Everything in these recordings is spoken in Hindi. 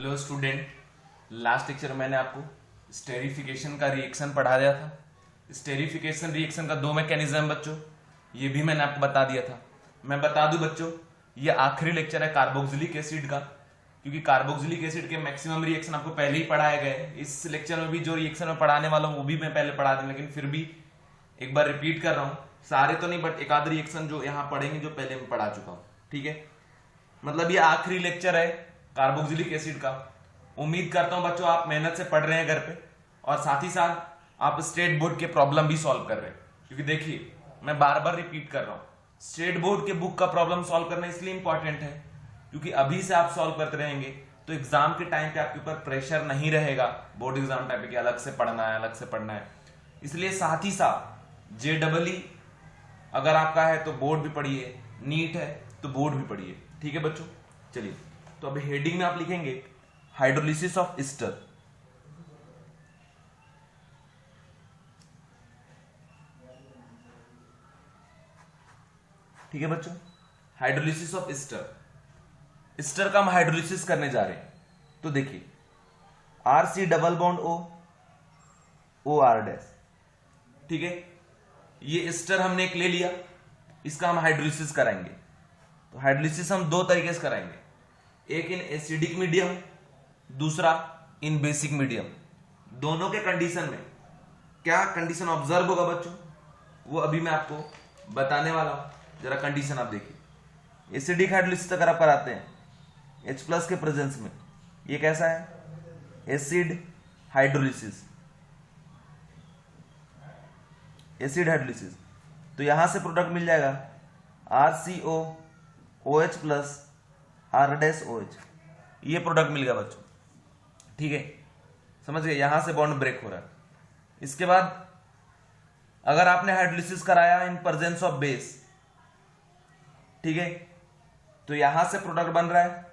हेलो स्टूडेंट, लास्ट लेक्चर में मैंने आपको स्टेरिफिकेशन का रिएक्शन पढ़ा दिया था। स्टेरिफिकेशन रिएक्शन का दो मैकेनिज्म बच्चों, ये भी मैंने आपको बता दिया था। मैं बता दूं बच्चों, ये आखिरी लेक्चर है कार्बोक्सिलिक एसिड का, क्योंकि कार्बोक्सिलिक एसिड के मैक्सिमम रिएक्शन आपको पहले ही पढ़ाए गए। इस लेक्चर में भी जो रिएक्शन में पढ़ाने वाला हूँ वो भी मैं पहले पढ़ा दूं, लेकिन फिर भी एक बार रिपीट कर रहा हूँ। सारे तो नहीं, बट एक आध रिएक्शन जो यहाँ पढ़ेंगे जो पहले मैं पढ़ा चुका हूँ। ठीक है, मतलब ये आखिरी लेक्चर है कार्बोक्सिलिक एसिड का। उम्मीद करता हूं बच्चों आप मेहनत से पढ़ रहे हैं घर पे, और साथ ही साथ आप स्टेट बोर्ड के प्रॉब्लम भी सॉल्व कर रहे हैं। क्योंकि देखिए, मैं बार बार रिपीट कर रहा हूं, स्टेट बोर्ड के बुक का प्रॉब्लम सॉल्व करना इसलिए इंपॉर्टेंट है क्योंकि अभी से आप सॉल्व करते रहेंगे तो एग्जाम के टाइम पे आपके ऊपर प्रेशर नहीं रहेगा बोर्ड एग्जाम टाइम पे कि अलग से पढ़ना है, अलग से पढ़ना है। इसलिए साथ ही साथ JEE अगर आपका है तो बोर्ड भी पढ़िए, नीट है तो बोर्ड भी पढ़िए। ठीक है बच्चों, चलिए तो अब हेडिंग में आप लिखेंगे हाइड्रोलिसिस ऑफ एस्टर। ठीक है बच्चों, हाइड्रोलिसिस ऑफ एस्टर। एस्टर का हम हाइड्रोलिसिस करने जा रहे हैं। तो देखिए, RC double bond OR dash. ठीक है, ये एस्टर हमने एक ले लिया, इसका हम हाइड्रोलिसिस कराएंगे। तो हाइड्रोलिसिस हम दो तरीके से कराएंगे, एक इन एसिडिक मीडियम, दूसरा इन बेसिक मीडियम। दोनों के कंडीशन में क्या कंडीशन ऑब्जर्व होगा बच्चों, वो अभी मैं आपको बताने वाला हूं। जरा कंडीशन आप देखिए। एसिडिक हाइड्रोलिसिस अगर आप कराते हैं H+ के प्रेजेंस में, ये कैसा है, एसिड हाइड्रोलिसिस। एसिड हाइड्रोलिसिस, तो यहां से प्रोडक्ट मिल जाएगा RCO OH+ R-OH। ये प्रोडक्ट मिल गया बच्चों। ठीक है, समझ गए, यहां से बॉन्ड ब्रेक हो रहा है। इसके बाद अगर आपने हाइड्रोलिसिस कराया इन प्रेजेंस ऑफ बेस, ठीक है, तो यहां से प्रोडक्ट बन रहा है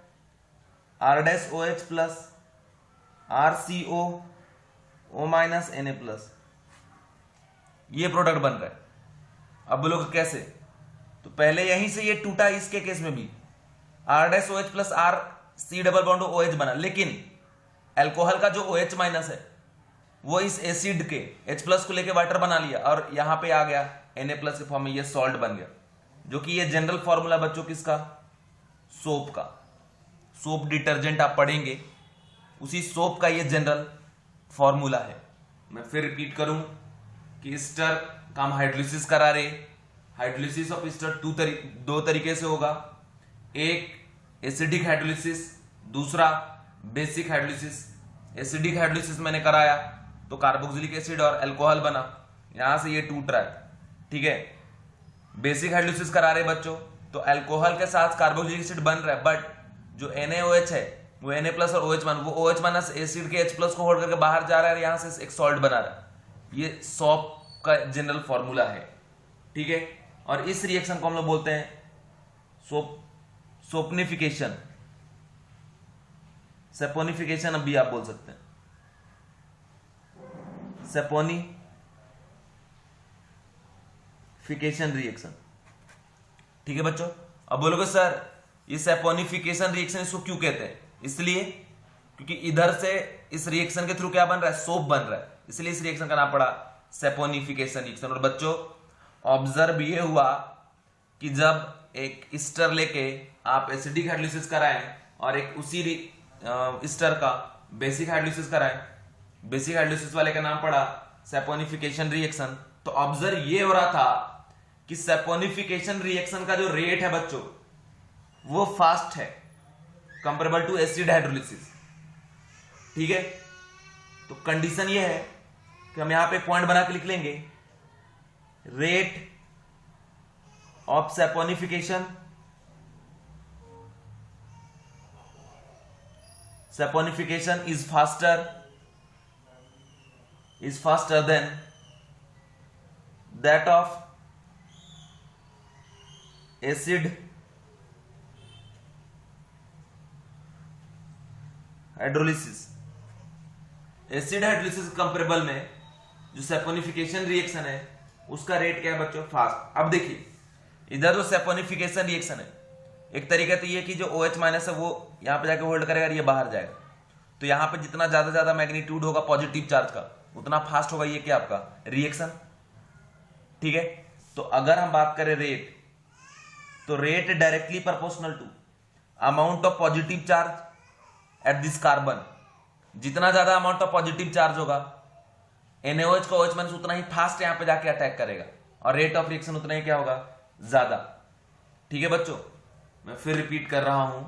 R-OH+ RCO O-Na+, ये प्रोडक्ट बन रहा है। अब बोलोगे कैसे, तो पहले यहीं से ये टूटा, इसके केस में भी R-OH+ RC double bond OH बना, लेकिन अल्कोहल का जो OH- है वो इस एसिड के H+ को लेके वाटर बना लिया और यहां पे आ गया Na+ के फॉर्म में, ये सॉल्ट बन गया। जो कि ये जनरल फॉर्मूला बच्चों किसका, सोप का। सोप डिटर्जेंट आप पढ़ेंगे, उसी सोप का ये जनरल फॉर्मूला है। मैं फिर रिपीट करूं कि एस्टर का हम हाइड्रोलिसिस करा रहे। हाइड्रोलिसिस ऑफ एस्टर दो तरीके से होगा, एक एसिडिक हाइड्रोलिसिस, दूसरा बेसिक हाइड्रोलिसिस। एसिडिक हाइड्रोलिसिस मैंने कराया तो कार्बोक्सिलिक एसिड और अल्कोहल बना, यहां से ये टूट रहा है। ठीक है, बेसिक हाइड्रोलिसिस करा रहे बच्चों तो अल्कोहल के साथ कार्बोक्सिलिक एसिड बन रहा है, बट जो NaOH है वो Na+ और OH- वो OH- एसिड के H+ को होल्ड करके बाहर जा रहा है, यहां से एक सॉल्ट बना रहा है। ये सॉप का जनरल फॉर्मूला है। ठीक है, और इस रिएक्शन को हम लोग बोलते हैं सोपनिफिकेशन, सेपोनिफिकेशन अभी आप बोल सकते हैं, सेपोनिफिकेशन रिएक्शन। ठीक है बच्चों, अब बोलोगे सर ये सेपोनिफिकेशन रिएक्शन इसको क्यों कहते हैं, इसलिए क्योंकि इधर से इस रिएक्शन के थ्रू क्या बन रहा है, सोप बन रहा है, इसलिए इस रिएक्शन का नाम पड़ा सेपोनिफिकेशन रिएक्शन। और बच्चों ऑब्जर्व ये हुआ कि जब एक एस्टर लेके आप एसिडिक हाइड्रोलिसिस कराएं और एक उसी एस्टर का बेसिक हाइड्रोलिसिस कराएं, बेसिक हाइड्रोलिसिस वाले का नाम पड़ा सेपोनिफिकेशन रिएक्शन। तो ऑब्जर्व ये हो रहा था कि सेपोनिफिकेशन रिएक्शन का जो रेट है बच्चों वो फास्ट है कंपेरेबल टू एसिड हाइड्रोलिसिस। ठीक है, तो कंडीशन ये है कि हम यहां पे पॉइंट बना के लिख लेंगे, rate of saponification is faster than that of acid hydrolysis. Acid hydrolysis comparable में जो सेपोनिफिकेशन रिएक्शन है उसका रेट क्या है बच्चों, फास्ट। अब देखिए, इधर जो सेपोनिफिकेशन रिएक्शन है, एक तरीका तो ये कि जो OH- है वो यहां पे जाके होल्ड करेगा और ये बाहर जाएगा, तो यहां पे जितना ज्यादा ज्यादा मैग्नीट्यूड होगा पॉजिटिव चार्ज का उतना फास्ट होगा ये क्या आपका रिएक्शन। ठीक है, तो अगर हम बात करें रेट, तो rate directly proportional to amount of positive charge at this carbon. जितना ज्यादा अमाउंट ऑफ पॉजिटिव चार्ज होगा NaOH का OH माइनस उतना ही फास्ट यहां पे जाके अटैक करेगा और रेट ऑफ रिएक्शन उतना ही क्या होगा ज्यादा। ठीक है बच्चों, मैं फिर रिपीट कर रहा हूं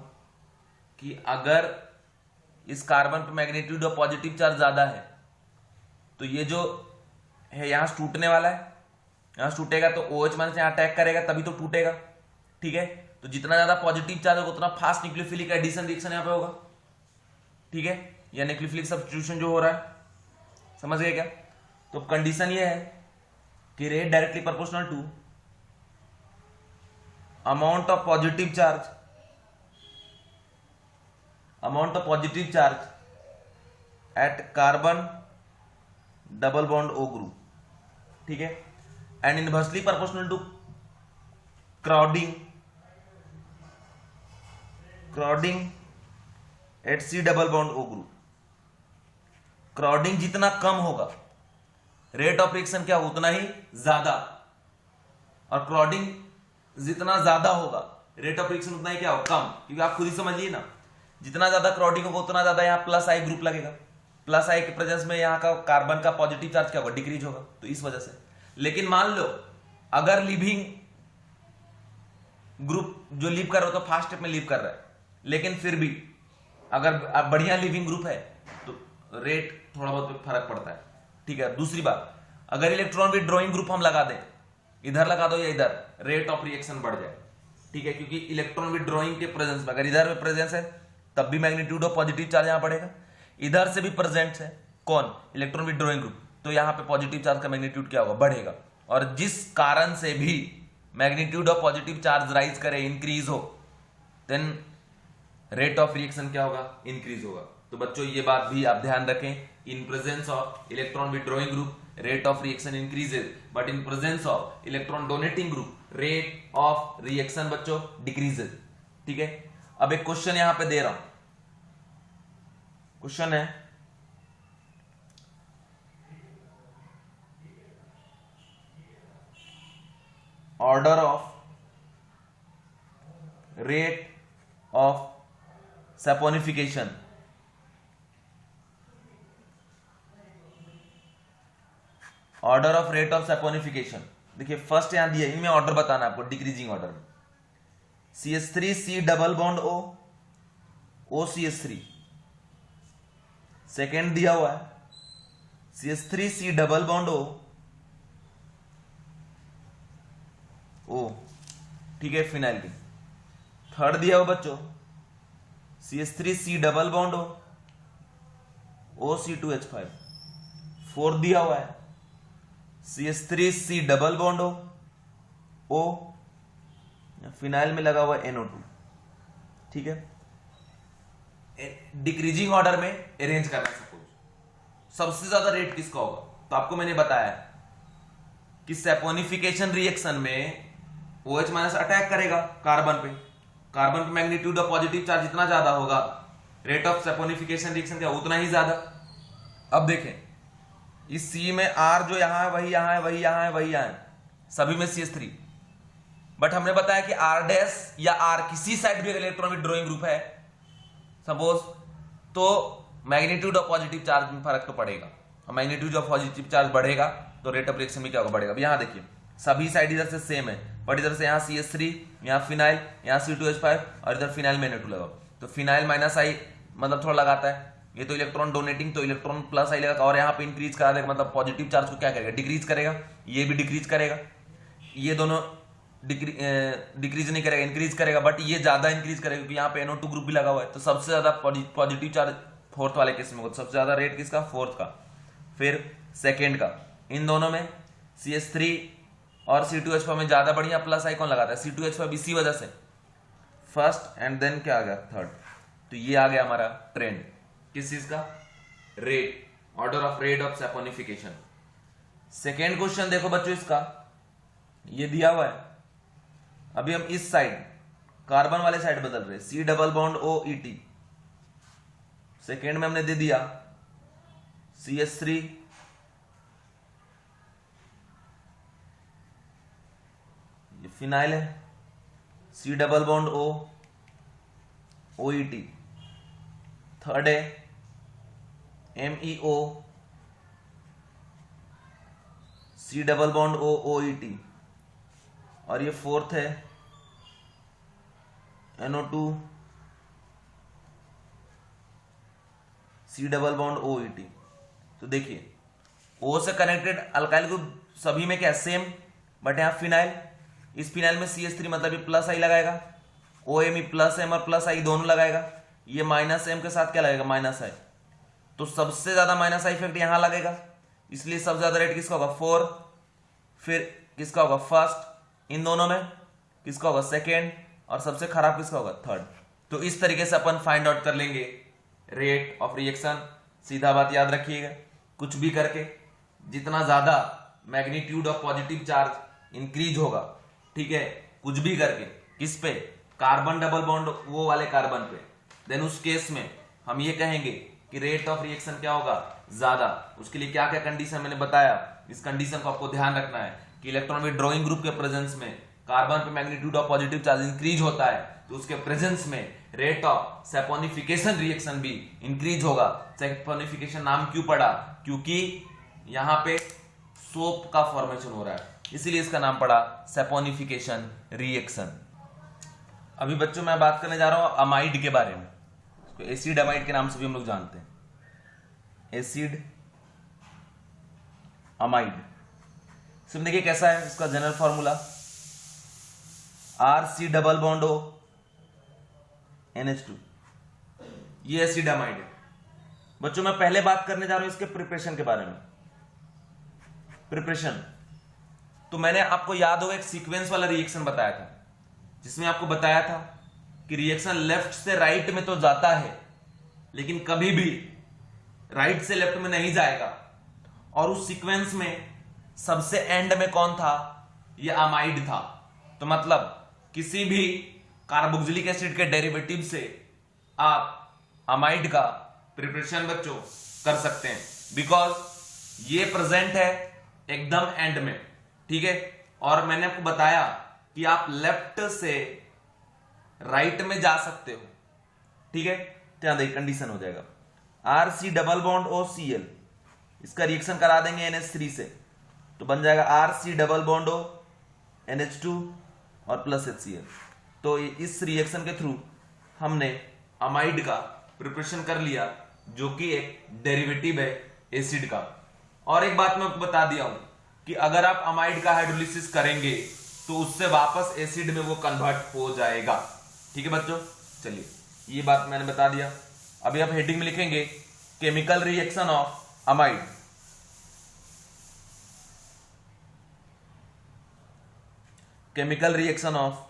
कि अगर इस कार्बन पे मैग्नीट्यूड ऑफ पॉजिटिव चार्ज ज्यादा है तो ये जो है यहां से टूटने वाला है, यहां से टूटेगा तो OH माइनस यहां अटैक करेगा तभी तो टूटेगा। ठीक है, तो जितना ज्यादा पॉजिटिव चार्ज होगा उतना फास्ट न्यूक्लियोफिलिक एडिशन रिएक्शन यहां पे होगा। ठीक है, या न्यूक्लियोफिलिक सब्स्टिट्यूशन जो हो रहा है, समझ गए क्या। तो कंडीशन ये है कि rate directly proportional to amount of positive charge at carbon double bond O group. ठीक है, and inversely proportional to crowding at C double bond O group. Crowding जितना कम होगा रेट ऑफ रिएक्शन क्या उतना ही ज्यादा, और क्राउडिंग जितना ज्यादा होगा रेट ऑफ रिएक्शन उतना ही क्या होगा कम, क्योंकि आप खुद ही समझिए ना, जितना ज्यादा क्राउडिंग होगा उतना ज्यादा यहाँ प्लस आई ग्रुप लगेगा, प्लस आई के प्रेजेंस में यहाँ का कार्बन का पॉजिटिव चार्ज क्या होगा डिक्रीज होगा, तो इस वजह से। लेकिन मान लो अगर लिविंग ग्रुप जो लीव कर रहा हो तो फास्ट स्टेप में लीव कर रहा है, लेकिन फिर भी अगर बढ़िया लिविंग ग्रुप है तो रेट थोड़ा बहुत फर्क पड़ता है। ठीक है, दूसरी बात, अगर इलेक्ट्रॉन विथड्रॉइंग ग्रुप हम लगा दें, इधर लगा दो या इधर, रेट ऑफ रिएक्शन बढ़ जाए। ठीक है, क्योंकि इलेक्ट्रॉन विथड्रॉइंग के प्रेजेंस में अगर इधर में प्रेजेंस है तब भी मैग्नीट्यूड ऑफ पॉजिटिव चार्ज यहां बढ़ेगा, इधर से भी प्रेजेंट है कौन इलेक्ट्रॉन विथड्रॉइंग ग्रुप, तो यहां पे पॉजिटिव चार्ज का मैग्नीट्यूड क्या होगा बढ़ेगा। और जिस कारण से भी magnitude of positive charge rise करे इंक्रीज हो, देन रेट ऑफ रिएक्शन क्या होगा इंक्रीज होगा। तो बच्चों ये बात भी आप ध्यान रखें, in presence of electron withdrawing group rate of reaction increases, but in presence of electron donating group rate of reaction बच्चों डिक्रीजेस। ठीक है, अब एक क्वेश्चन यहां पे दे रहा हूं, क्वेश्चन है order of rate of saponification, order of rate of saponification. देखिए फर्स्ट यहां दिया, इनमें ऑर्डर बताना आपको डिक्रीजिंग ऑर्डर में, CH3 C double bond O OCH3। Second दिया हुआ है CH3 C double bond O, ठीक है फिनाइल की। थर्ड दिया हुआ बच्चों CH3 C double bond OC2H5। Fourth दिया हुआ है CH3 C double bond O, phenyl में लगा हुआ NO2। ठीक है, डिक्रीजिंग ऑर्डर में अरेंज करना। सपोज सबसे ज्यादा रेट किसका होगा, तो आपको मैंने बताया कि सैपोनिफिकेशन रिएक्शन में OH माइनस अटैक करेगा कार्बन पे मैग्नीट्यूड ऑफ पॉजिटिव चार्ज जितना ज्यादा होगा रेट ऑफ सैपोनिफिकेशन रिएक्शन क्या उतना ही ज्यादा। अब देखें इस C में R जो यहां है वही यहां है, वही यहां है, वही यहां है, सभी में CH3, बट हमने बताया कि R डैश या R किसी साइड भी इलेक्ट्रॉन विथड्रॉइंग ग्रुप है सपोज, तो मैग्नीट्यूड ऑफ पॉजिटिव चार्ज में फर्क तो पड़ेगा, और मैग्नीट्यूड ऑफ पॉजिटिव चार्ज बढ़ेगा तो रेट ऑफ रिएक्शन में क्या होगा बढ़ेगा। अब यहां देखिए सभी साइड इधर से सेम है, बट इधर से यहाँ CH3, यहाँ फिनाइल, यहाँ C2H5 और इधर फिनाइल में NO2 लगाओ, तो फिनाइल माइनस आई मतलब थोड़ा लगाता है, ये तो इलेक्ट्रॉन डोनेटिंग तो इलेक्ट्रॉन प्लस आई लगा, और यहाँ पे इंक्रीज करा देगा मतलब पॉजिटिव चार्ज को क्या करेगा डिक्रीज करेगा, ये भी डिक्रीज करेगा, ये दोनों डिक्रीज नहीं करेगा इंक्रीज करेगा, बट ये ज्यादा इंक्रीज करेगा क्योंकि यहाँ पे NO2 ग्रुप भी लगा हुआ है, तो सबसे ज्यादा पॉजिटिव चार्ज फोर्थ वाले केस में होगा, सबसे ज्यादा रेट किसका फोर्थ का, फिर सेकेंड का। इन दोनों में CH3 और C2H5 में ज्यादा बढ़िया प्लस आई कौन लगाता है C2H5, इसी वजह से फर्स्ट एंड देन क्या आ गया थर्ड, तो ये आ गया हमारा ट्रेंड किस चीज का, rate, order of rate of saponification. Second question देखो बच्चों इसका, ये दिया हुआ है, अभी हम इस साइड कार्बन वाले साइड बदल रहे, C double bond O ET, second में हमने दे दिया CH3, ये फिनाइल है, C double bond O, OET। Third है MEO, C double bond O, OET। और ये फोर्थ है NO2, C double bond OET। तो देखिए O से कनेक्टेड अल्काइल ग्रुप सभी में क्या सेम, बट यहां फिनाइल, इस फिनाइल में CH3 मतलब ये प्लस आई लगाएगा, OMe प्लस M और प्लस आई दोनों लगाएगा, ये माइनस M के साथ क्या लगेगा माइनस आई, तो सबसे ज्यादा माइनस आई इफेक्ट यहां लगेगा, इसलिए सबसे ज्यादा रेट किसका होगा 4, फिर किसका होगा फर्स्ट, इन दोनों में किसका होगा सेकेंड, और सबसे खराब किसका होगा थर्ड। तो इस तरीके से अपन फाइंड आउट कर लेंगे रेट ऑफ रिएक्शन। सीधा बात याद रखिएगा, कुछ भी करके जितना ज्यादा magnitude of positive charge increase होगा, ठीक है, कुछ भी करके किस पे, कार्बन डबल बॉन्ड वो वाले कार्बन पे, देन उस केस में हम ये कहेंगे कि रेट ऑफ रिएक्शन क्या होगा ज्यादा। उसके लिए क्या क्या कंडीशन मैंने बताया, इस कंडीशन को आपको ध्यान रखना है कि इलेक्ट्रॉन विड्रॉइंग ग्रुप के प्रेजेंस में कार्बन पे magnitude of positive charge increase होता है, तो उसके प्रेजेंस में रेट ऑफ सैपोनिफिकेशन रिएक्शन भी इंक्रीज होगा। सैपोनिफिकेशन नाम क्यों पड़ा, क्योंकि यहां पे सोप का फॉर्मेशन हो रहा है, इसीलिए इसका नाम पड़ा सैपोनिफिकेशन रिएक्शन। अभी बच्चों मैं बात करने जा रहा हूं अमाइड के बारे में, एसिड अमाइड के नाम से भी हम लोग जानते हैं, एसिड अमाइड। सिर्फ देखिए कैसा है इसका general formula, RC double bond O NH2, ये एसिड अमाइड है। बच्चों मैं पहले बात करने जा रहा हूं इसके प्रिपरेशन के बारे में। प्रिपरेशन तो मैंने आपको याद होगा एक सीक्वेंस वाला रिएक्शन बताया था, जिसमें आपको बताया था कि रिएक्शन लेफ्ट से राइट में तो जाता है, लेकिन कभी भी राइट से लेफ्ट में नहीं जाएगा। और उस सीक्वेंस में सबसे एंड में कौन था, ये अमाइड था। तो मतलब किसी भी कार्बोक्सिलिक एसिड के डेरिवेटिव से आप अमाइड का प्रिपरेशन बच्चों कर सकते हैं, बिकॉज ये प्रेजेंट है एकदम एंड में, ठीक है। और मैंने आपको बताया कि आप लेफ्ट से राइट में जा सकते हो, ठीक है। तो यहां देखिए कंडीशन हो जाएगा RC double bond O Cl, इसका रिएक्शन करा देंगे NH3 से, तो बन जाएगा RC double bond O NH2 और प्लस HCl। तो इस रिएक्शन के थ्रू हमने अमाइड का प्रिपरेशन कर लिया, जो कि एक डेरिवेटिव है एसिड का। और एक बात मैं आपको बता दिया हूं कि अगर आप अमाइड का हाइड्रोलिसिस करेंगे तो उससे वापस एसिड में वो कन्वर्ट हो जाएगा, ठीक है बच्चों। चलिए ये बात मैंने बता दिया। अभी आप हेडिंग में लिखेंगे chemical reaction of amide. Chemical reaction of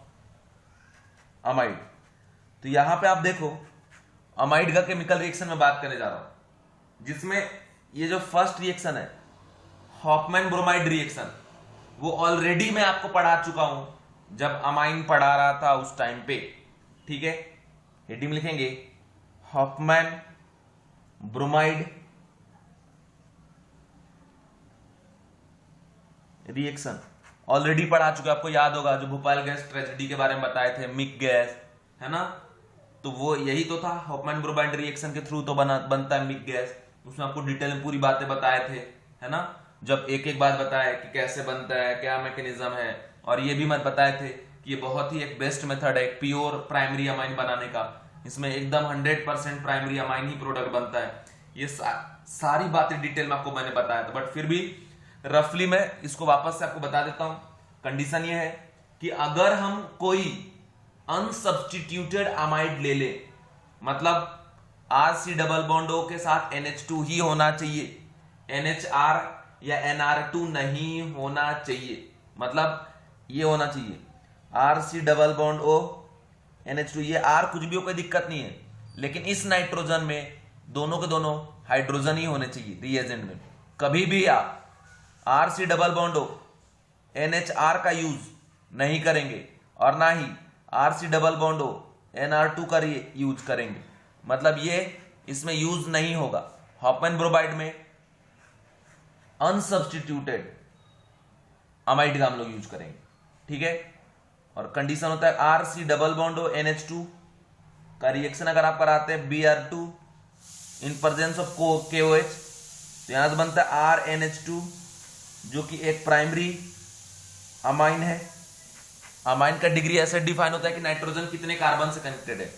amide. तो यहां पे आप देखो अमाइड का केमिकल रिएक्शन में बात करने जा रहा हूं, जिसमें ये जो फर्स्ट रिएक्शन है हॉफमैन ब्रोमाइड रिएक्शन, वो ऑलरेडी मैं आपको पढ़ा चुका हूं जब अमाइन पढ़ा रहा था उस टाइम पे, ठीक है। हेडिंग लिखेंगे हॉफमैन ब्रोमाइड रिएक्शन, ऑलरेडी पढ़ा चुका, आपको याद होगा जो भोपाल गैस ट्रेजेडी के बारे में बताए थे, मिक गैस, है ना। तो वो यही तो था, हॉफमैन ब्रोमाइड रिएक्शन के थ्रू तो बनता है मिक गैस। उसमें आपको डिटेल में पूरी बातें बताए थे, है ना। जब एक एक बात बताया कि कैसे बनता है, क्या मैकेनिज्म है, और ये भी मत बताए थे कि ये बहुत ही एक बेस्ट मेथड है एक प्योर प्राइमरी अमाइन बनाने का। इसमें एकदम 100% प्राइमरी अमाइन ही प्रोडक्ट बनता है। ये सारी बातें डिटेल में आपको मैंने बताया था, बट फिर भी रफली मैं इसको वापस से आपको बता देता हूं। कंडीशन ये है कि अगर हम कोई अनसब्स्टिट्यूटेड अमाइड ले ले, मतलब RC डबल बॉन्ड O के साथ NH2 ही होना चाहिए, NHR या NR2 नहीं होना चाहिए, मतलब ये होना चाहिए RC double bond O NH2, ये R कुछ भी हो कोई दिक्कत नहीं है, लेकिन इस नाइट्रोजन में दोनों के दोनों हाइड्रोजन ही होने चाहिए रिएजेंट में। कभी भी आप RC double bond O NHR का यूज नहीं करेंगे और ना ही RC double bond O NR2 का यूज करेंगे। मतलब ये इसमें यूज नहीं होगा। हॉपन ब्रोमाइड में अनसब्स्टिट्यूटेड अमाइड का हम लोग यूज करेंगे, ठीक है। और कंडीशन होता है RC डबल बॉन्ड हो NH2 का रिएक्शन अगर आप कराते हैं Br2 in presence of KOH, तो यहां से बनता है RNH2 जो कि एक प्राइमरी अमाइन है। अमाइन का डिग्री ऐसे डिफाइन होता है कि नाइट्रोजन कितने कार्बन से कनेक्टेड है,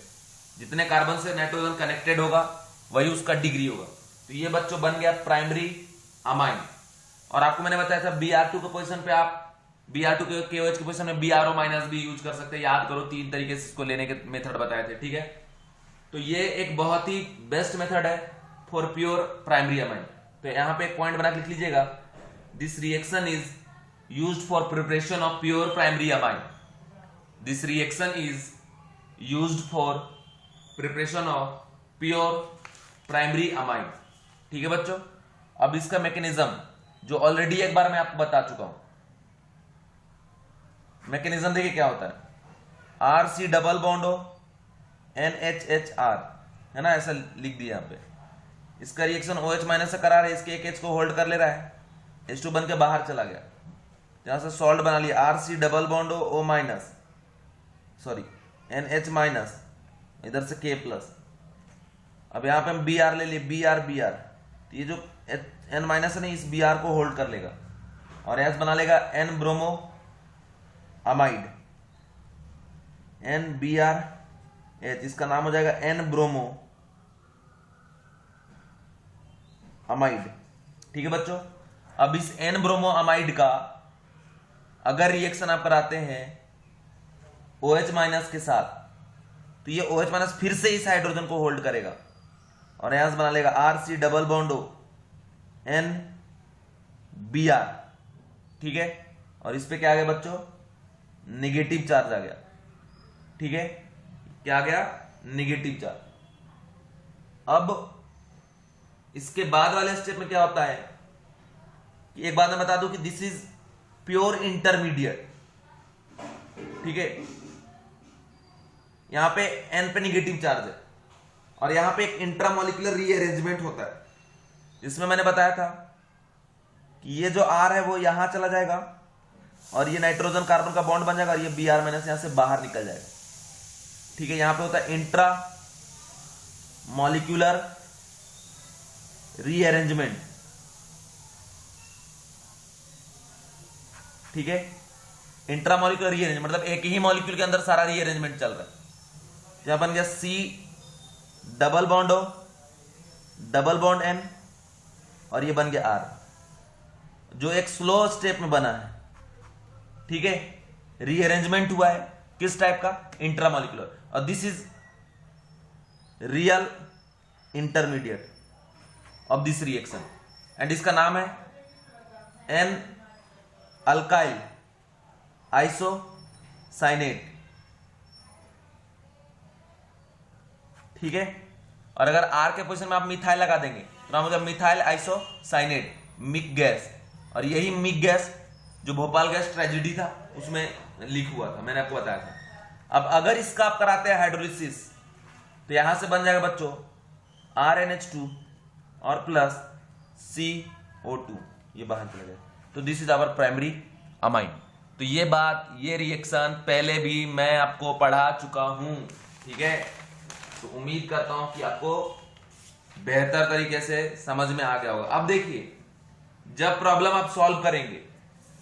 जितने कार्बन से नाइट्रोजन कनेक्टेड होगा वही उसका डिग्री होगा। तो ये बच्चों बन गया प्राइमरी अमाइन। और आपको मैंने बताया था Br2 के पोजीशन पे आप Br2 के KOH के पोजीशन में BrO माइनस भी यूज कर सकते हैं। याद करो 3 तरीके से इसको लेने के मेथड बताए थे, ठीक है। तो ये एक बहुत ही बेस्ट मेथड है फॉर प्योर प्राइमरी अमाइन। तो यहां पे एक पॉइंट बना के लिख लीजिएगा, this reaction is used for preparation of pure primary amine. This reaction is used for preparation of pure primary amine, ठीक है बच्चों। अब इसका मैकेनिज्म जो ऑलरेडी एक बार मैं आपको बता चुका हूं, मैकेनिज्म देखिए क्या होता है। RC डबल बॉन्ड हो NHHR, है ना, ऐसा लिख दिया यहां पे। इसका रिएक्शन OH माइनस से करा रहा है, इसके एक H को होल्ड कर ले रहा है, H2 बन के बाहर चला गया, यहां से सॉल्ट बना लिया RC डबल बॉन्ड हो O minus, sorry NH minus, इधर से K प्लस। अब यहां पे हम Br ले लिए, Br, तो ये जो N माइनस है ना, इस Br को होल्ड कर लेगा और H बना लेगा N ब्रोमो अमाइड, NBrH, इसका नाम हो जाएगा N ब्रोमो अमाइड, ठीक है बच्चों। अब इस N ब्रोमो अमाइड का अगर रिएक्शन आप कराते हैं OH माइनस के साथ, तो ये OH माइनस फिर से इस हाइड्रोजन को होल्ड करेगा और यहां से बना लेगा RC डबल बॉन्ड NBr, ठीक है। और इस पे क्या आ गया बच्चों, नेगेटिव चार्ज आ गया, ठीक है। क्या आ गया, नेगेटिव चार्ज। अब इसके बाद वाले स्टेप में क्या होता है कि एक बात मैं बता दूं कि दिस इज प्योर इंटरमीडिएट, ठीक है। यहां पे N पे नेगेटिव चार्ज है और यहां पे एक इंट्रामोलिकुलर रीअरेंजमेंट होता है, जिसमें मैंने बताया था कि ये जो R है वो यहां चला जाएगा और ये नाइट्रोजन कार्बन का बॉन्ड बन जाएगा और ये Br माइनस यहां से बाहर निकल जाएगा, ठीक है। यहां पे होता है इंट्रा मॉलिक्यूलर रीअरेंजमेंट, ठीक है। इंट्रा मॉलिक्यूलर रीअरेंजमेंट मतलब एक ही मॉलिक्यूल के अंदर सारा रीअरेंजमेंट चल रहा है। यहां बन गया C double bond O double bond N और ये बन गया R, जो एक स्लो स्टेप में बना है, ठीक है। रीअरेंजमेंट हुआ है किस टाइप का, इंट्रामोलिकुलर, और this is real intermediate of this reaction and इसका नाम है N अल्काइल आइसोसाइनेट, ठीक है। और अगर R के पोजीशन में आप मिथाइल लगा देंगे तो नाम हो जाएगा मिथाइल आइसोसाइनेट, मिक गैस। और यही मिक गैस जो भोपाल गैस ट्रेजेडी था उसमें लीक हुआ था, मैंने आपको बताया था। अब अगर इसका आप कराते हैं हाइड्रोलिसिस तो यहां से बन जाएगा बच्चों RNH2 और प्लस CO2, ये बाहर चला गया। तो this is our primary amine. तो ये बात, ये रिएक्शन पहले भी मैं आपको पढ़ा चुका हूं, ठीक है। तो उम्मीद करता हूं कि आपको बेहतर तरीके से समझ में आ गया होगा। अब देखिए, जब प्रॉब्लम आप सॉल्व करेंगे,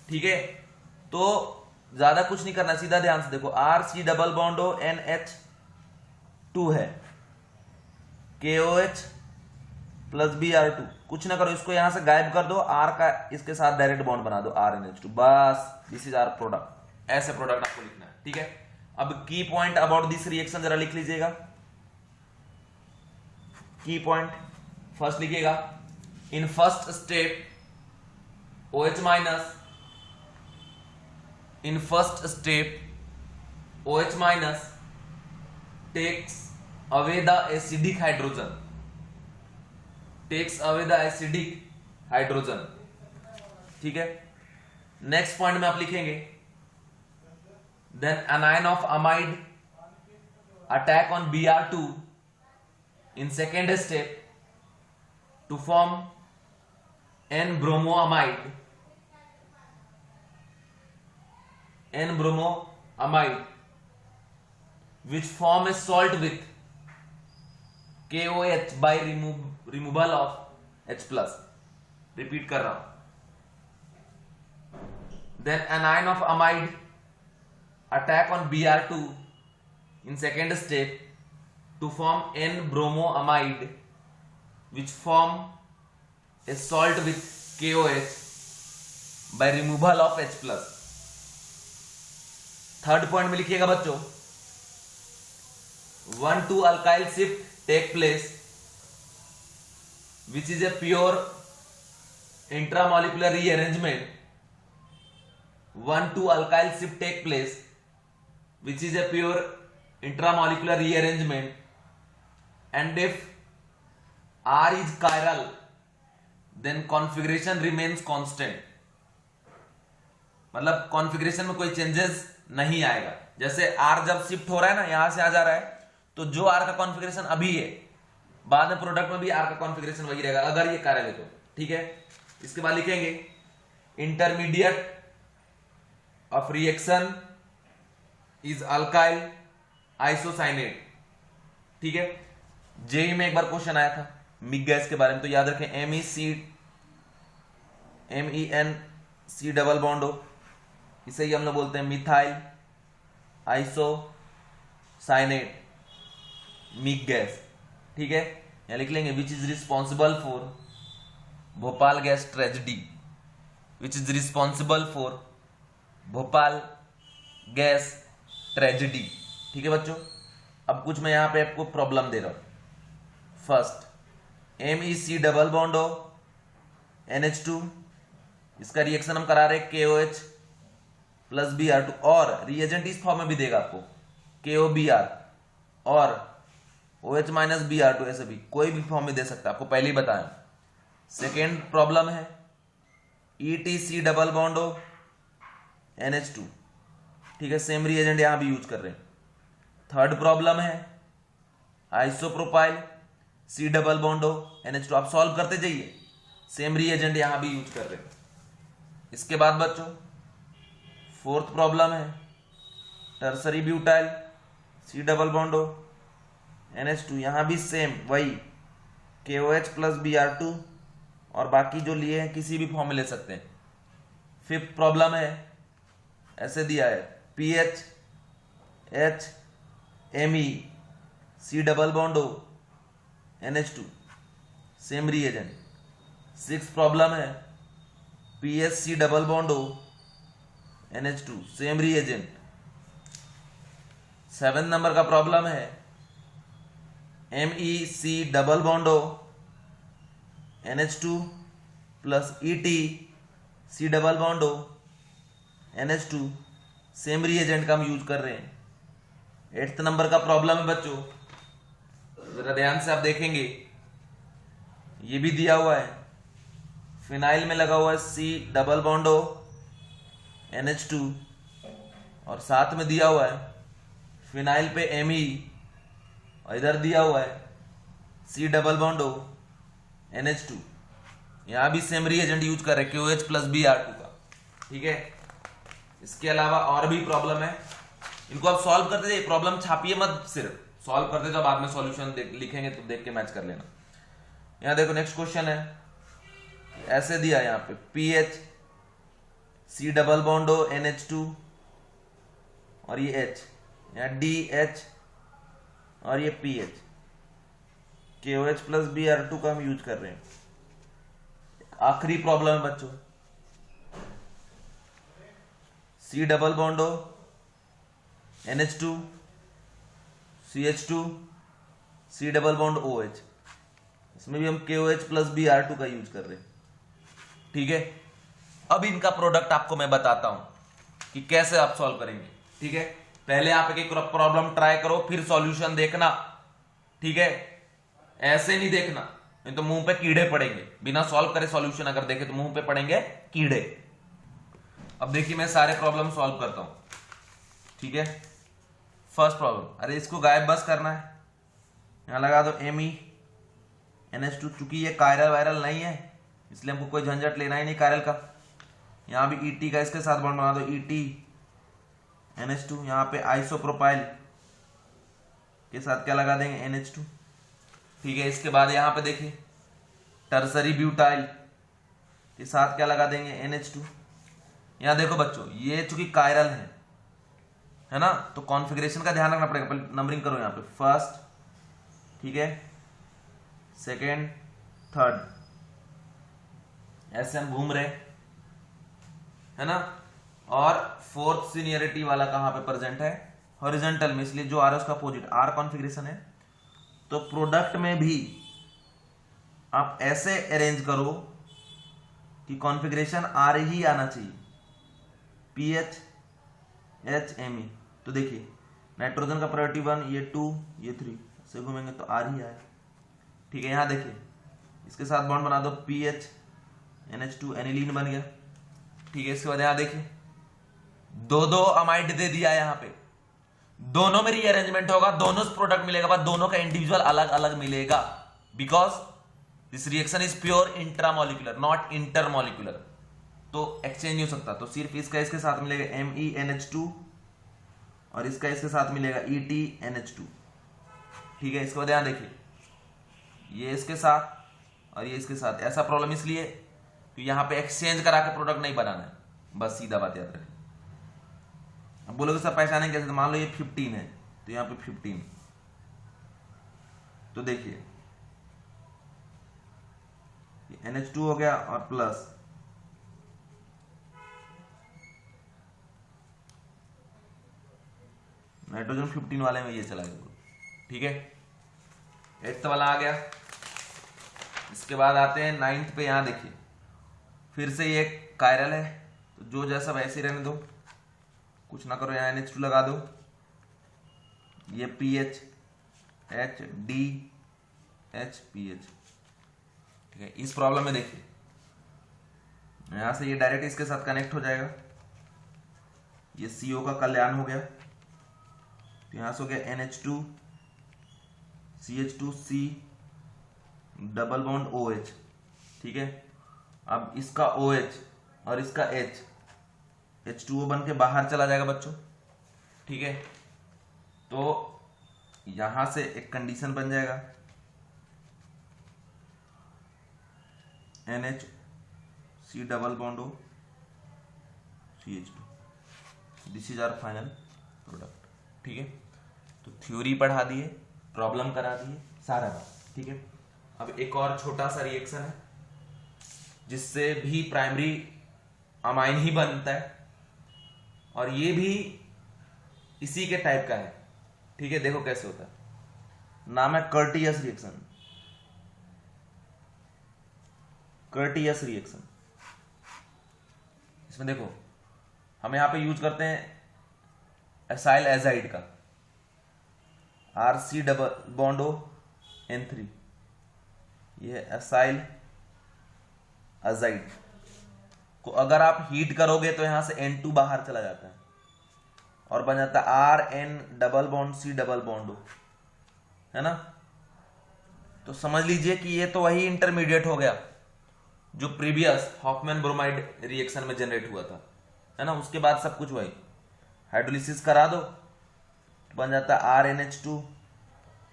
ठीक है, तो ज्यादा कुछ नहीं करना, सीधा ध्यान से देखो। RC डबल बॉन्ड हो NH2 है, KOH प्लस Br2, कुछ ना करो, इसको यहां से गायब कर दो, R का इसके साथ डायरेक्ट बॉन्ड बना दो RNH2, बस दिस इज आवर प्रोडक्ट। ऐसे प्रोडक्ट आपको लिखना है, ठीक है। अब की पॉइंट अबाउट दिस रिएक्शन जरा लिख लीजिएगा। की पॉइंट फर्स्ट लिखिएगा, in first step OH minus, in first step OH minus takes away the acidic hydrogen, takes away the acidic hydrogen, ठीक है। नेक्स्ट पॉइंट में आप लिखेंगे then anion of amide attack on Br2 In second step, to form N-bromoamide, which form a salt with KOH by removal of H plus. Repeat कर रहा हूं. Then anion of amide attack on Br2 in second step to form N-bromoamide, which form a salt with KOH by removal of H plus. Third point में लिखिएगा बच्चों, 1,2 alkyl shift take place, which is a pure intramolecular rearrangement. 1,2 alkyl shift take place, which is a pure intramolecular rearrangement, and if R is chiral, then configuration remains constant. मतलब कॉन्फ़िगरेशन में कोई चेंजेस नहीं आएगा. जैसे R जब शिफ्ट हो रहा है ना, यहां से आ जा रहा है, तो जो R का कॉन्फ़िगरेशन अभी है, बाद में प्रोडक्ट में भी R का कॉन्फ़िगरेशन वही रहेगा अगर ये chiral है तो. ठीक है. इसके बाद लिखेंगे intermediate of reaction is alkyl isocyanate. ठीक है. जेई में एक बार क्वेश्चन आया था मिग गैस के बारे में, तो याद रखें MEN-C डबल बॉन्ड हो, इसे ही हम लोग बोलते हैं मिथाइल आइसोसाइनेट मिग गैस. ठीक है. यहां लिख लेंगे which is responsible for Bhopal gas tragedy, which is responsible for Bhopal gas tragedy. ठीक है बच्चों. अब कुछ मैं यहां पे आपको प्रॉब्लम दे रहा हूं. फर्स्ट MEC डबल बॉन्ड हो NH2, इसका रिएक्शन हम करा रहे हैं KOH प्लस Br2, और रिएजेंट इस फॉर्म में भी देगा आपको KOBr और OH माइनस Br2, ऐसे भी कोई भी फॉर्म में दे सकता है, आपको पहले ही बताया. सेकेंड प्रॉब्लम है ETC डबल बॉन्ड हो NH2. ठीक है. सेम रिएजेंट यहां भी यूज कर रहे हैं. थर्ड प्रॉब्लम है आइसोप्रोपाइल C डबल बॉन्ड हो NH2. आप सॉल्व करते जाइए, सेम रिएजेंट यहां भी यूज कर रहे हैं. इसके बाद बच्चों फोर्थ प्रॉब्लम है tertiary butyl C double bond हो NH2. यहां भी सेम वही KOH प्लस Br2, और बाकी जो लिए हैं किसी भी फॉर्म में ले सकते हैं. फिफ्थ प्रॉब्लम है, ऐसे दिया है PH H Me C double bond हो NH2, same reagent. Six problem है PSC डबल बॉन्ड हो NH2, same reagent. Seventh number का प्रॉब्लम है MEC डबल बॉन्ड हो NH2 plus ET C double bond हो NH2, सेम रिएजेंट का हम यूज कर रहे हैं. एट्थ नंबर का प्रॉब्लम है बच्चों, जरा ध्यान से आप देखेंगे, ये भी दिया हुआ है फिनाइल में लगा हुआ है C डबल बॉन्ड हो NH2, और साथ में दिया हुआ है फिनाइल पे Me, और इधर दिया हुआ है C डबल बॉन्ड हो NH2. यहां भी सेम रिएजेंट यूज कर रहे हैं KOH प्लस Br2 का. ठीक है. इसके अलावा और भी प्रॉब्लम है, इनको आप सॉल्व करते जाइए, प्रॉब्लम छापिए मत, सिर्फ सॉल्व करते जाओ, बाद में सॉल्यूशन लिखेंगे तो देख के मैच कर लेना. यहां देखो नेक्स्ट क्वेश्चन है, ऐसे दिया यहां पे PH C डबल बॉन्ड हो NH2, और ये H, यहां DH, और ये PH, KOH प्लस Br2 का हम यूज कर रहे हैं. आखिरी प्रॉब्लम है बच्चों, C डबल बॉन्ड हो NH2 CH2 C double bond OH, इसमें भी हम KOH प्लस Br2 का यूज कर रहे हैं. ठीक है. अब इनका प्रोडक्ट आपको मैं बताता हूं कि कैसे आप सॉल्व करेंगे. ठीक है. पहले आप एक प्रॉब्लम ट्राई करो, फिर सॉल्यूशन देखना. ठीक है. ऐसे नहीं देखना, नहीं तो मुंह पे कीड़े पड़ेंगे. बिना सॉल्व करे सॉल्यूशन अगर देखे तो मुंह पे पड़ेंगे कीड़े. अब देखिए मैं सारे प्रॉब्लम सॉल्व करता हूं. ठीक है. फर्स्ट प्रॉब्लम, अरे इसको गायब बस करना है, यहाँ लगा दो MeNH2, चूंकि ये कायरल वायरल नहीं है इसलिए हमको कोई झंझट लेना ही नहीं कायरल का। यहाँ भी ET का इसके साथ बॉन्ड बना दो, EtNH2। यहाँ पे आइसोप्रोपाइल के साथ क्या लगा देंगे, NH2। ठीक है, इसके बाद यहाँ पे देखिए टर्सरी ब्यूटाइल के साथ क्या लगा देंगे, NH2। यहाँ देखो बच्चों, ये चूंकि कायरल है ना, तो कॉन्फ़िगरेशन का ध्यान रखना पड़ेगा। पहले नंबरिंग करो यहाँ पे, फर्स्ट, ठीक है, सेकेंड, थर्ड, ऐसे हम घूम रहे है ना। और फोर्थ सीनियरिटी वाला कहां पे प्रेजेंट है, हॉरिजॉन्टल में, इसलिए जो आर उसका अपोजिट आर कॉन्फ़िगरेशन है। तो प्रोडक्ट में भी आप ऐसे अरेंज करो कि कॉन्फ़िगरेशन आर ही आना चाहिए, PHHMe। तो देखिए नाइट्रोजन का प्रायोरिटी 1, ये 2, ये 3 से घूमेंगे तो आर ही आए। ठीक है, यहां देखिए इसके साथ बॉन्ड बना दो, PHNH2 एनिलीन बन गया। ठीक है, इसके बाद यहां देखिए दो अमाइड दे दिया, यहां पे दोनों में रीअरेंजमेंट होगा, दोनों प्रोडक्ट मिलेगा, बट दोनों का इंडिविजुअल अलग अलग मिलेगा, because this reaction is pure intramolecular not intermolecular. तो एक्सचेंज नहीं हो सकता। तो सिर्फ इसका इसके साथ मिलेगा MeNH2 और इसका इसके साथ मिलेगा EtNH2। ठीक है, इसके बाद यहां देखिए ये इसके साथ और ये इसके साथ। ऐसा प्रॉब्लम इसलिए कि यहां पे एक्सचेंज करा के प्रोडक्ट नहीं बनाना है, बस सीधा बात याद रखें। अब बोलोगे सर पहचानें कैसे, तो मान लो ये 15 है तो यहां पे 15, तो देखिए NH2 हो गया और प्लस नाइट्रोजन 15 वाले में ये चला गया। ठीक है, 8th वाला आ गया। इसके बाद आते हैं 9th पे। यहां देखिए फिर से ये कायरल है, तो जो जैसा वैसे ही रहने दो, कुछ ना करो, यहाँ NH2 लगा दो, ये PHHDHPH। ठीक है, इस प्रॉब्लम में देखिए यहां से ये डायरेक्ट इसके साथ कनेक्ट हो जाएगा, ये CO का कल्याण हो गया, तो यहां से हो गया NH2 CH2C double bond OH। ठीक है, अब इसका OH और इसका H H2O बन के बाहर चला जाएगा बच्चों। ठीक है, तो यहां से एक कंडीशन बन जाएगा, NHC double bond O CH2। This is our final product. ठीक है, तो थ्योरी पढ़ा दिए, प्रॉब्लम करा दिए, सारा बात। ठीक है, अब एक और छोटा सा रिएक्शन है जिससे भी प्राइमरी अमाइन ही बनता है और ये भी इसी के टाइप का है। ठीक है, देखो कैसे होता है, नाम है कर्टियस रिएक्शन। कर्टियस रिएक्शन, इसमें देखो हम यहां पे यूज करते हैं एसाइल एजाइड का, RC double bond O N3, ये एसाइल एजाइड को अगर आप हीट करोगे तो यहां से N2 बाहर चला जाता है और बन जाता है RN double bond C double bond O, है ना। तो समझ लीजिए कि ये तो वही इंटरमीडिएट हो गया जो प्रीवियस हॉफमैन ब्रोमाइड रिएक्शन में जनरेट हुआ था, है ना। उसके बाद सब कुछ वही, हाइड्रोलिसिस करा दो तो बन जाता है RNH2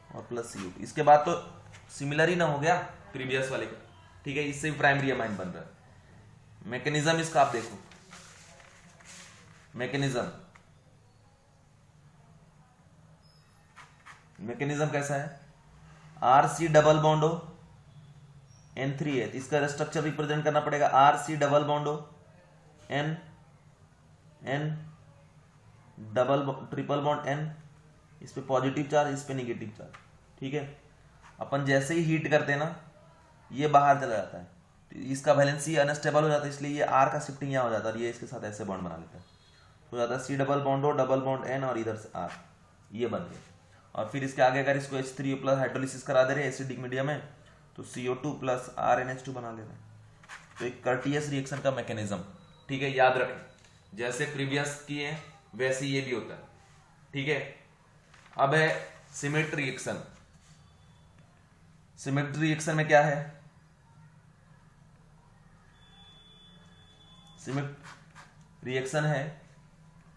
और प्लस CO। इसके बाद तो सिमिलर ही ना हो गया प्रीवियस वाले का। ठीक है, इससे भी प्राइमरी अमाइन बन रहा है। मैकेनिज्म इसका आप देखो, मैकेनिज्म कैसा है, RC double bond O N3 है, तो इसका स्ट्रक्चर रिप्रेजेंट करना पड़ेगा RC double bond O N double triple bond N, इस पे पॉजिटिव चार्ज, इस पे निगेटिव चार्ज। ठीक है, अपन जैसे ही हीट करते हैं ना ये बाहर चला जाता है, तो इसका वैलेंसी अनस्टेबल हो जाता है, इसलिए ये R का शिफ्टिंग यहाँ हो जाता है और ये इसके साथ ऐसे बॉन्ड बना लेता है, तो हो जाता है C double bond O double bond N और इधर से R, ये बन गया। और फिर इसके आगे अगर इसको H3O प्लस हाइड्रोलिसिस करा दे रहे हैं एसिडिक मीडियम में तो CO2 प्लस RNH2 बना ले रहे हैं। तो एक कर्टियस रिएक्शन का मैकेनिज्म। ठीक है, याद रखें जैसे प्रीवियस किए वैसे ये भी होता है। ठीक है, अब है सिमेट्री रिएक्शन। सिमेट्री रिएक्शन में क्या है, सिमेट्री रिएक्शन है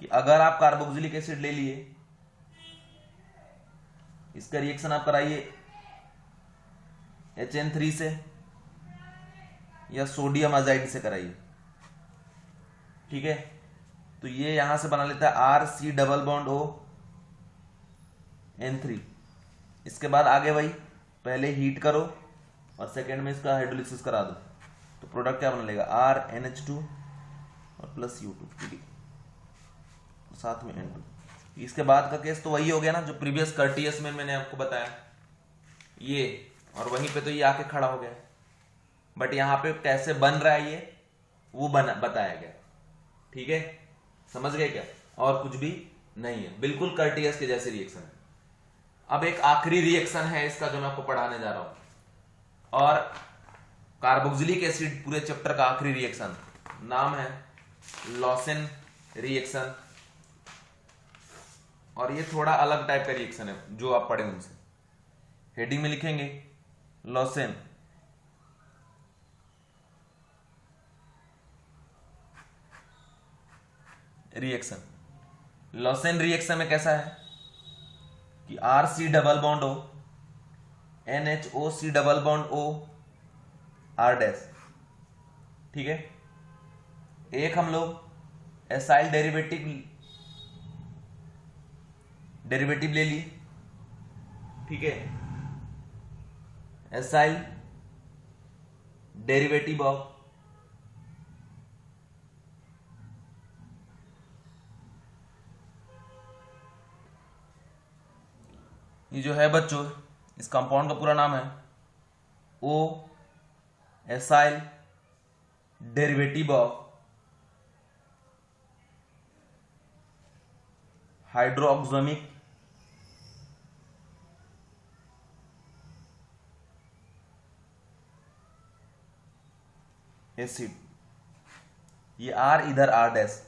कि अगर आप कार्बोक्सिलिक एसिड ले लिए, इसका रिएक्शन आप कराइए HN3 से या सोडियम अजाइड से कराइए, ठीक है। तो ये यहां से बना लेता है RC double bond O N3। इसके बाद आगे वही पहले हीट करो और सेकेंड में इसका हाइड्रोलिसिस करा दो, तो प्रोडक्ट क्या बना लेगा RNH2 और प्लस U2, ठीक है, साथ में N2। इसके बाद का केस तो वही हो गया ना जो प्रीवियस कर्टियस में मैंने आपको बताया, ये, और वहीं पे तो ये आके खड़ा हो गया, बट यहां पे कैसे बन रहा है ये वो बताया गया, ठीक है, समझ गए क्या, और कुछ भी नहीं है, बिल्कुल कर्टियस के जैसे रिएक्शन है। अब एक आखिरी रिएक्शन है इसका जो मैं आपको पढ़ाने जा रहा हूं, और कार्बोक्सिलिक एसिड पूरे चैप्टर का आखिरी रिएक्शन, नाम है लॉसेन रिएक्शन, और ये थोड़ा अलग टाइप का रिएक्शन है जो आप पढ़े उनसे। हेडिंग में लिखेंगे लॉसेन रिएक्शन। लॉसेन रिएक्शन में कैसा है कि RC double bond O NHOC double bond O R dash, ठीक है। एक हम लोग एसाइल डेरिवेटिव ले लिए, ठीक है, एसाइल डेरिवेटिव ऑफ ये जो है बच्चों, इस कंपाउंड का पूरा नाम है O acyl derivative of hydroxamic acid. ये R इधर R डैश,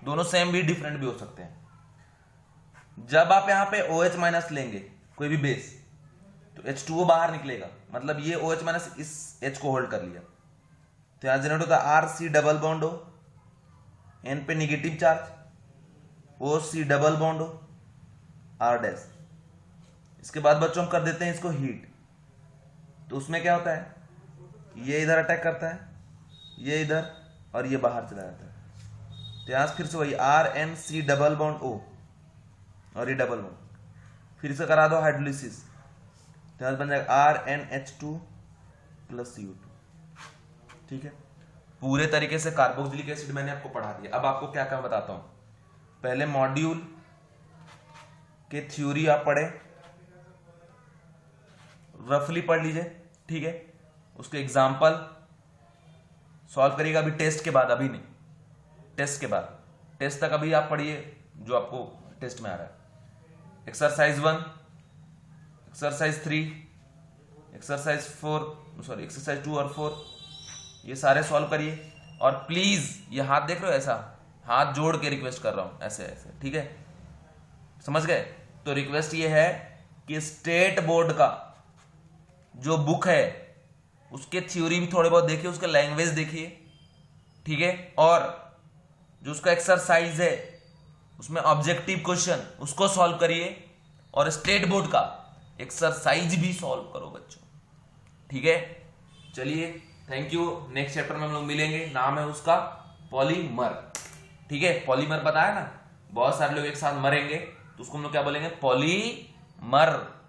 दोनों सेम भी डिफरेंट भी हो सकते हैं। जब आप यहां पे OH माइनस लेंगे कोई भी बेस, तो H2O बाहर निकलेगा, मतलब ये OH माइनस इस H को होल्ड कर लिया, तो यहां जनरेट होता है RC double bond O, N पे negative charge, OC double bond O R dash. इसके बाद बच्चों हम कर देते हैं इसको हीट, तो उसमें क्या होता है, ये इधर अटैक करता है, ये इधर, और ये बाहर चला जाता है, तो यहां फिर से वही RNC डबल बॉन्ड O और ये डबल बॉन्ड, फिर से करा दो हाइड्रोलिसिस, तो यहां बन जाएगा RNH2 प्लस U2, ठीक है। पूरे तरीके से कार्बोक्सिलिक एसिड मैंने आपको पढ़ा दिया। अब आपको क्या क्या बताता हूं, पहले मॉड्यूल के थ्योरी आप पढ़े, रफली पढ़ लीजिए, ठीक है, उसके एग्जाम्पल सॉल्व करिएगा अभी टेस्ट के बाद, अभी नहीं, टेस्ट के बाद, टेस्ट तक अभी आप पढ़िए जो आपको टेस्ट में आ रहा है। एक्सरसाइज 1, एक्सरसाइज 3, एक्सरसाइज 2 और 4, ये सारे सॉल्व करिए। और प्लीज ये हाथ देख रहे हो, ऐसा हाथ जोड़ के रिक्वेस्ट कर रहा हूं, ऐसे ऐसे, ठीक है, समझ गए। तो रिक्वेस्ट ये है कि स्टेट बोर्ड का जो बुक है उसके थ्योरी भी थोड़े बहुत देखिए, उसका लैंग्वेज देखिए, ठीक है, और जो उसका एक्सरसाइज है उसमें ऑब्जेक्टिव क्वेश्चन उसको सॉल्व करिए, और स्टेट बोर्ड का एक्सरसाइज भी सॉल्व करो बच्चों, ठीक है। चलिए, थैंक यू। नेक्स्ट चैप्टर में हम लोग मिलेंगे, नाम है उसका पॉलीमर, ठीक है। पॉलीमर बताया ना, बहुत सारे लोग एक साथ मरेंगे तो उसको हम लोग क्या बोलेंगे, पॉलीमर।